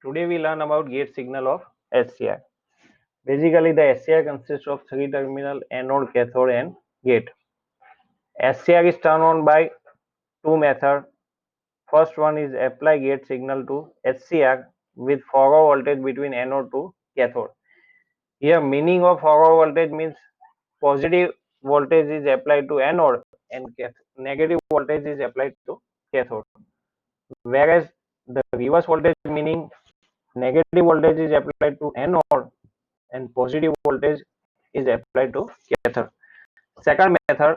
Today we learn about gate signal of SCR. Basically, the SCR consists of three terminal anode, cathode, and gate. SCR is turned on by two methods. First one is apply gate signal to SCR with forward voltage between anode to cathode. Here, meaning of forward voltage means positive voltage is applied to anode and negative voltage is applied to cathode. Whereas the reverse voltage meaning negative voltage is applied to anode and positive voltage is applied to cathode. Second method,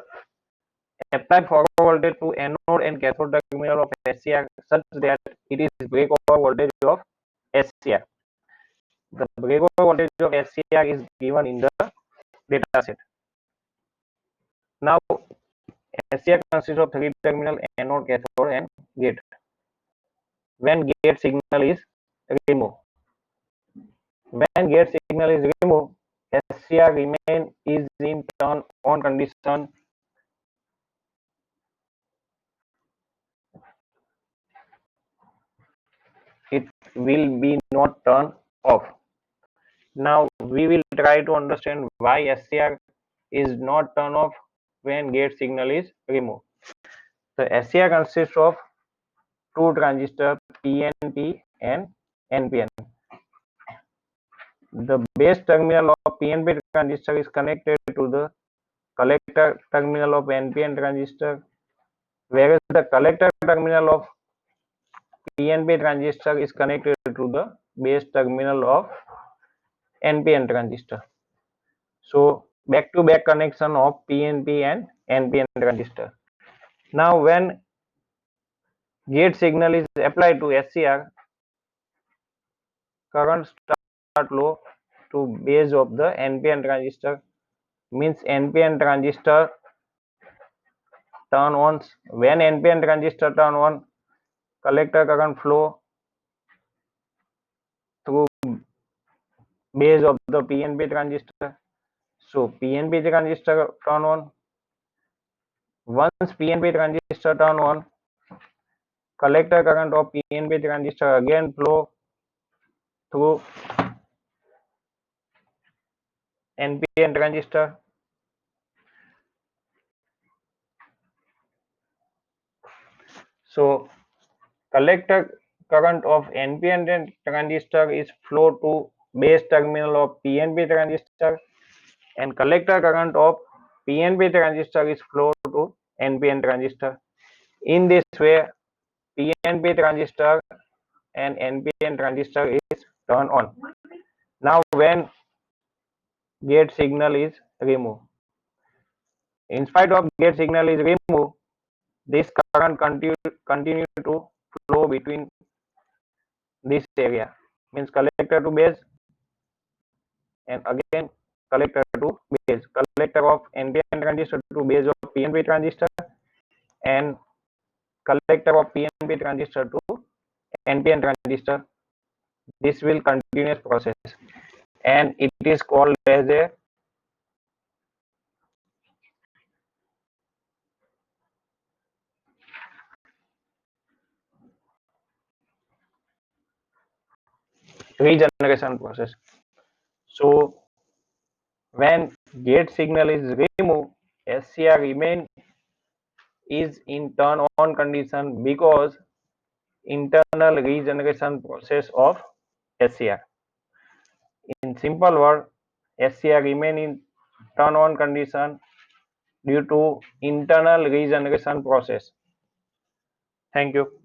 apply forward voltage to anode and cathode terminal of SCR such that it is breakover voltage of SCR. The breakover voltage of SCR is given in the data set. Now, SCR consists of three terminal anode, cathode, and gate. When gate signal is removed, SCR remain is in turn on condition. It will be not turned off. Now we will try to understand why SCR is not turned off when gate signal is removed. The SCR consists of two transistors PNP and NPN. The base terminal of PNP transistor is connected to the collector terminal of NPN transistor, whereas the collector terminal of PNP transistor is connected to the base terminal of NPN transistor. So back-to-back connection of PNP and NPN transistor. Now when gate signal is applied to SCR, current start low to base of the NPN transistor, means NPN transistor turn on. When NPN transistor turn on, collector current flow through base of the PNP transistor. So PNP transistor turn on. Once PNP transistor turn on, collector current of PNP transistor again flow through NPN transistor. So collector current of NPN transistor is flow to base terminal of PNP transistor, and collector current of PNP transistor is flow to NPN transistor. In this way, PNP transistor and NPN transistor is turned on. Now when gate signal is removed, in spite of gate signal is removed, this current continue to flow between this area, means collector to base and again collector to base, collector of NPN transistor to base of PNP transistor and collector of PNP transistor to NPN transistor. This will continuous process and it is called as a regeneration process. So when gate signal is removed, SCR remain is in turn on condition because internal regeneration process of SCR. In simple word, SCR remain in turn on condition due to internal regeneration process. Thank you.